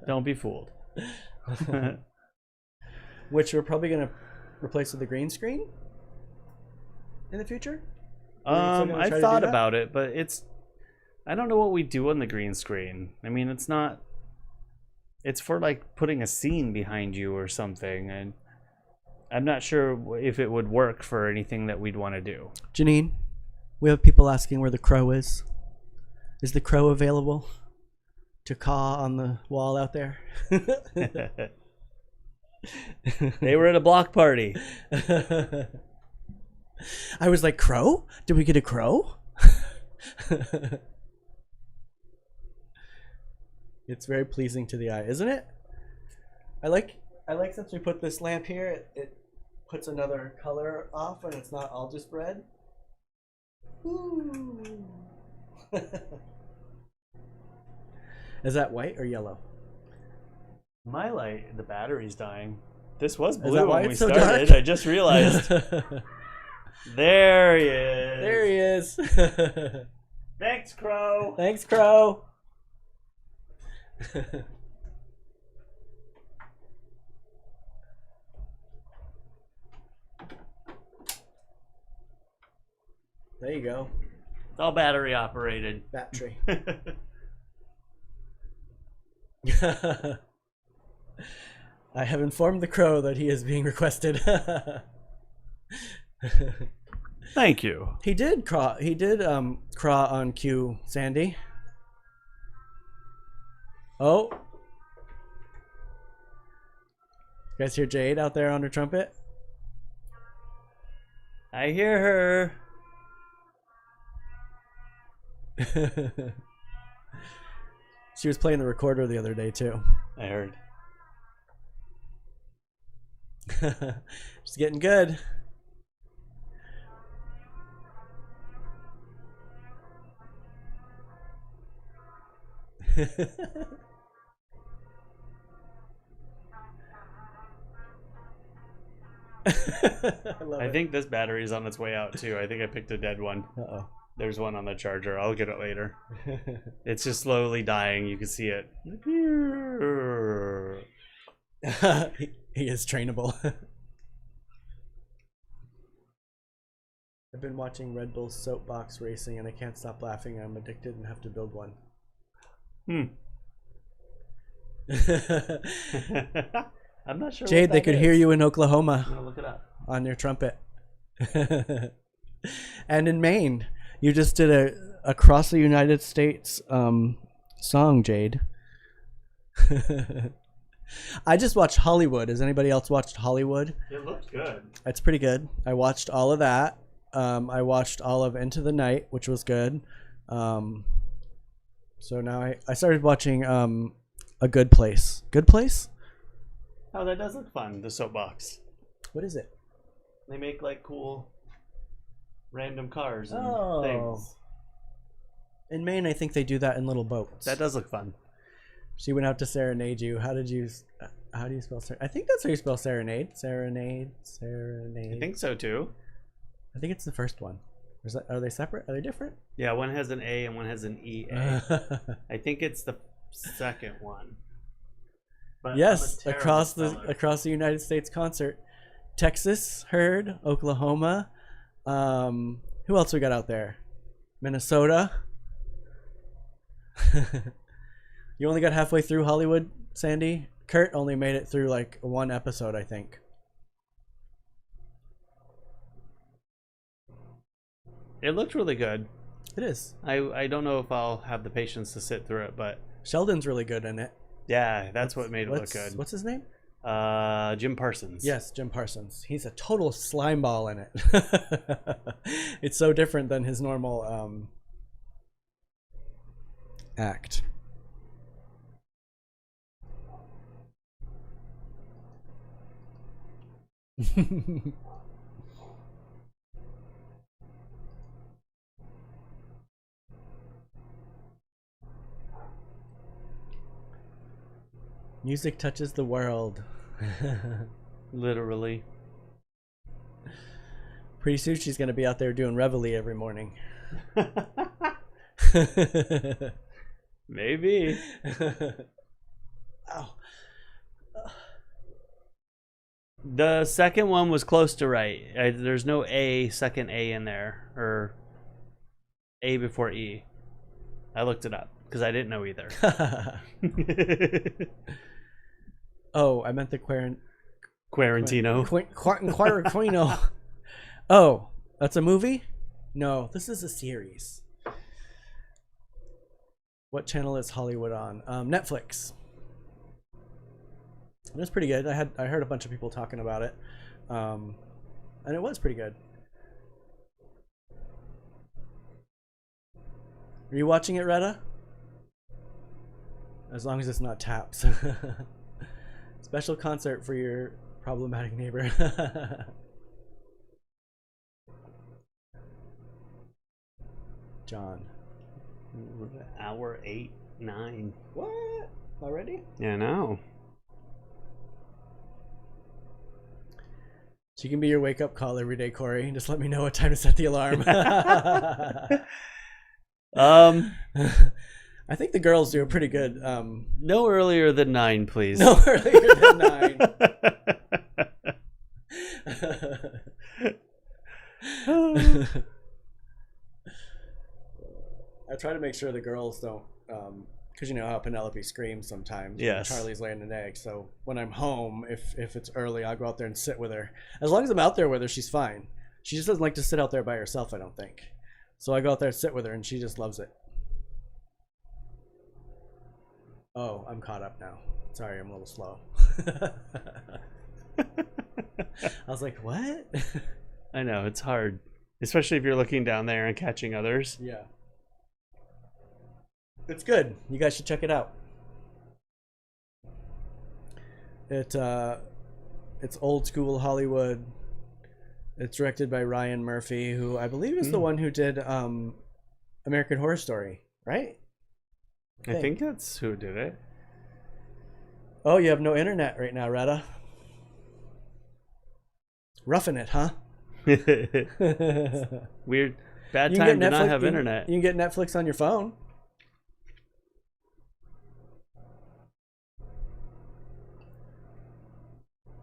Don't be fooled. Which we're probably gonna replace with a green screen in the future. I've thought about it, but I don't know what we do on the green screen. I mean, it's for like putting a scene behind you or something, and I'm not sure if it would work for anything that we'd want to do. Janine, we have people asking where the crow is. Is the crow available to caw on the wall out there? They were at a block party. I was like, crow? Did we get a crow? It's very pleasing to the eye, isn't it? I like since we put this lamp here, it puts another color off and it's not all just red. Ooh. Is that white or yellow? My light, the battery's dying. This was Is that blue why when we it's so started. dark? I just realized. There he is. There he is. Thanks, Crow. Thanks, Crow. There you go. It's all battery operated. Battery. I have informed the crow that he is being requested. Thank you. He did craw. He did craw on cue, Sandy. Oh, you guys hear Jade out there on her trumpet? I hear her. She was playing the recorder the other day too. I heard. She's getting good. I think this battery's on its way out too. I think I picked a dead one. Uh-oh. There's one on the charger. I'll get it later. It's just slowly dying. You can see it. He is trainable. I've been watching Red Bull's soapbox racing and I can't stop laughing. I'm addicted and have to build one. I'm not sure. Jade, they could hear you in Oklahoma. I'm gonna look it up. On your trumpet. And in Maine. You just did a across the United States song, Jade. I just watched Hollywood. Has anybody else watched Hollywood? It looked good. It's pretty good. I watched all of that. I watched all of Into the Night, which was good. So now I started watching A Good Place. Good Place? Oh, that does look fun. The soapbox. What is it? They make like cool random cars and Oh. things. In Maine, I think they do that in little boats. That does look fun. She went out to serenade you. How do you spell I think that's how you spell serenade. Serenade. I think so too. I think it's the first one. Are they separate? Are they different? Yeah, one has an A and one has an EA. I think it's the second one. But Yes, I'm a terrible across speller. the United States concert. Texas heard, Oklahoma. Who else we got out there? Minnesota. You only got halfway through Hollywood, Sandy? Kurt only made it through like one episode, I think. It looked really good. It is. I don't know if I'll have the patience to sit through it, but Sheldon's really good in it. yeah, that's what made it look good. What's his name? Jim Parsons. Yes, Jim Parsons. He's a total slime ball in it. It's so different than his normal act. Music touches the world. Literally. Pretty soon she's going to be out there doing Reveille every morning. Maybe. Ow. The second one was close to right. There's no second A in there, or A before E. I looked it up because I didn't know either. Oh, I meant the Quarantino. Quarantino. Oh, that's a movie? No, this is a series. What channel is Hollywood on? Netflix. It was pretty good. I heard a bunch of people talking about it, and it was pretty good. Are you watching it, Retta? As long as it's not Taps. Special concert for your problematic neighbor. John. Hour 8, 9. What? Already? Yeah, I know. She can be your wake-up call every day, Corey. Just let me know what time to set the alarm. I think the girls do a pretty good. No earlier than 9, please. No earlier than 9. I try to make sure the girls don't, because you know how Penelope screams sometimes. Yes. Charlie's laying an egg. So when I'm home, if it's early, I'll go out there and sit with her. As long as I'm out there with her, she's fine. She just doesn't like to sit out there by herself, I don't think. So I go out there and sit with her, and she just loves it. Oh, I'm caught up now. Sorry, I'm a little slow. I was like, what? I know, it's hard. Especially if you're looking down there and catching others. Yeah. It's good. You guys should check it out. It's old school Hollywood. It's directed by Ryan Murphy, who I believe is the one who did American Horror Story, right? I think that's who did it. Oh, you have no internet right now, Retta. Roughing it, huh? Weird. Bad time to not have internet. You can get Netflix on your phone.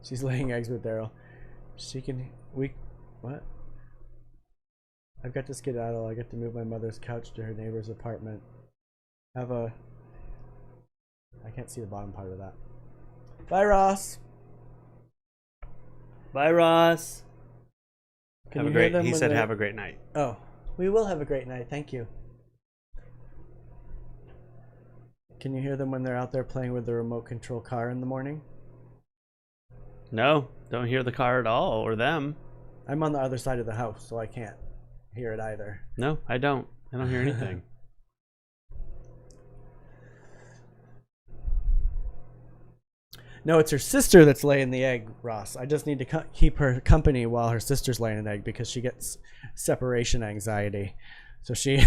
She's laying eggs with Daryl. She can... What? I've got to skedaddle. I get to move my mother's couch to her neighbor's apartment. I can't see the bottom part of that. Bye, Ross. Bye, Ross. Can have you a hear great. them He when said, they're- "Have a great night." Oh, we will have a great night. Thank you. Can you hear them when they're out there playing with the remote control car in the morning? No, don't hear the car at all, or them. I'm on the other side of the house, so I can't hear it either. No, I don't. I don't hear anything. No, it's her sister that's laying the egg, Ross. I just need to keep her company while her sister's laying an egg because she gets separation anxiety. So she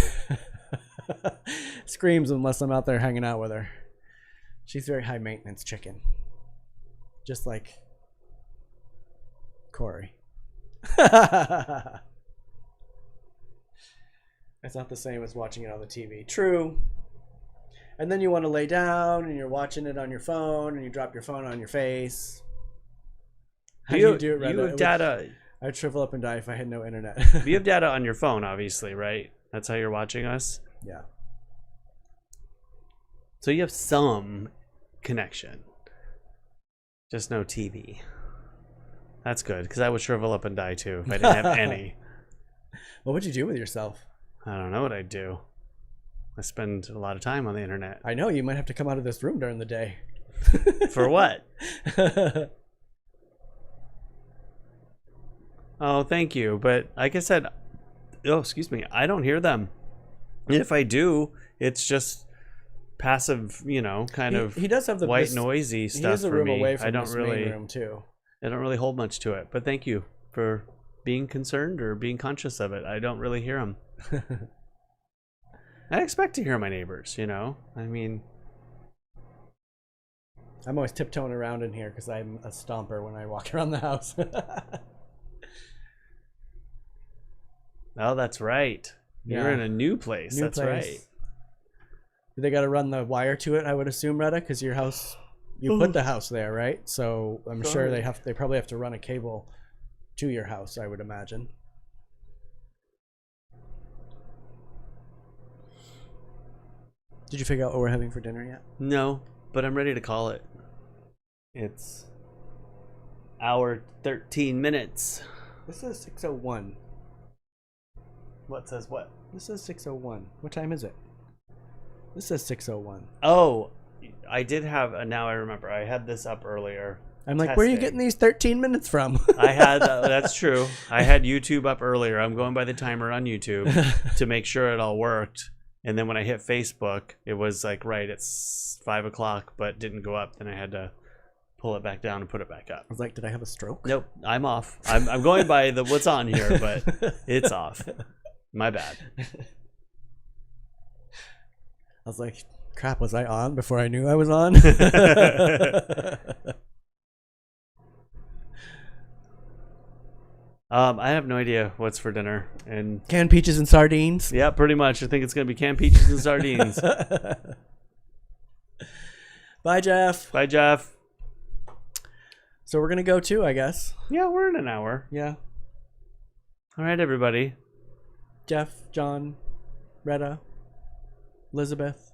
screams unless I'm out there hanging out with her. She's very high maintenance chicken. Just like Corey. It's not the same as watching it on the TV. True. And then you want to lay down and you're watching it on your phone and you drop your phone on your face. How do you do it, Reddit? You have data. I'd shrivel up and die if I had no internet. You have data on your phone, obviously, right? That's how you're watching us? Yeah. So you have some connection. Just no TV. That's good, because I would shrivel up and die too if I didn't have any. What would you do with yourself? I don't know what I'd do. I spend a lot of time on the internet. I know, you might have to come out of this room during the day. For what? Oh, thank you. But like I said, oh, excuse me, I don't hear them. And if I do, it's just passive, kind of he does have the white noisy he stuff has a for room me. away from I don't this really main room too. I don't really hold much to it, but thank you for being concerned or being conscious of it. I don't really hear them. I expect to hear my neighbors, I mean, I'm always tiptoeing around in here because I'm a stomper when I walk around the house. oh, that's right. You're in a new place. That's right. They got to run the wire to it, I would assume, Retta, because your house, you put the house there, right? So I'm sure they probably have to run a cable to your house, I would imagine. Did you figure out what we're having for dinner yet? No, but I'm ready to call it. It's hour 13 minutes. This is 6:01. What says what? This is 6:01. What time is it? This says 6:01. Oh, I did have, now I remember, I had this up earlier. I'm like, where are you getting these 13 minutes from? I had, that's true. I had YouTube up earlier. I'm going by the timer on YouTube to make sure it all worked. And then when I hit Facebook, it was like, right, it's 5 o'clock, but didn't go up. Then I had to pull it back down and put it back up. I was like, did I have a stroke? Nope, I'm off. I'm going by what's on here, but it's off. My bad. I was like, crap, was I on before I knew I was on? I have no idea what's for dinner. And canned peaches and sardines. Yeah, pretty much. I think it's going to be canned peaches and sardines. Bye, Jeff. Bye, Jeff. So we're going to go too, I guess. Yeah, we're in an hour. Yeah. All right, everybody. Jeff, John, Retta, Elizabeth.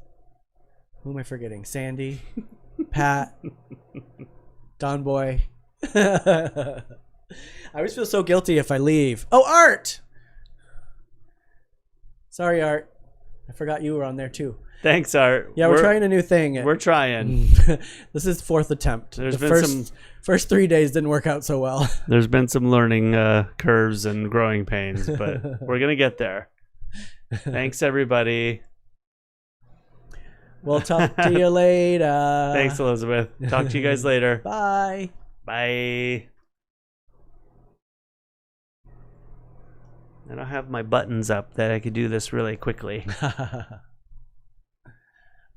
Who am I forgetting? Sandy, Pat, Don Boy. I always feel so guilty if I leave. Oh, Art! Sorry, Art. I forgot you were on there too. Thanks, Art. Yeah, we're trying a new thing. We're trying. This is fourth attempt. There's been first 3 days didn't work out so well. There's been some learning curves and growing pains, but we're going to get there. Thanks, everybody. We'll talk to you later. Thanks, Elizabeth. Talk to you guys later. Bye. Bye. I don't have my buttons up that I could do this really quickly.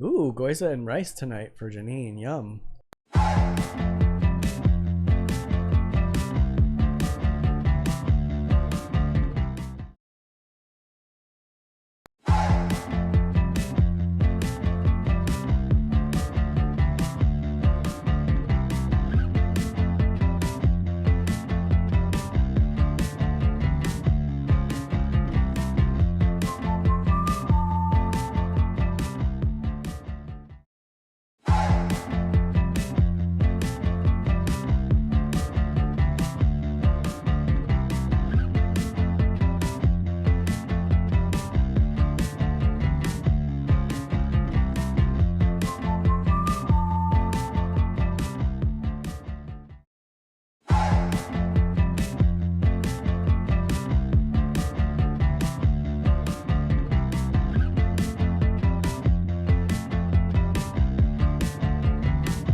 Ooh, goisa and rice tonight for Janine. Yum.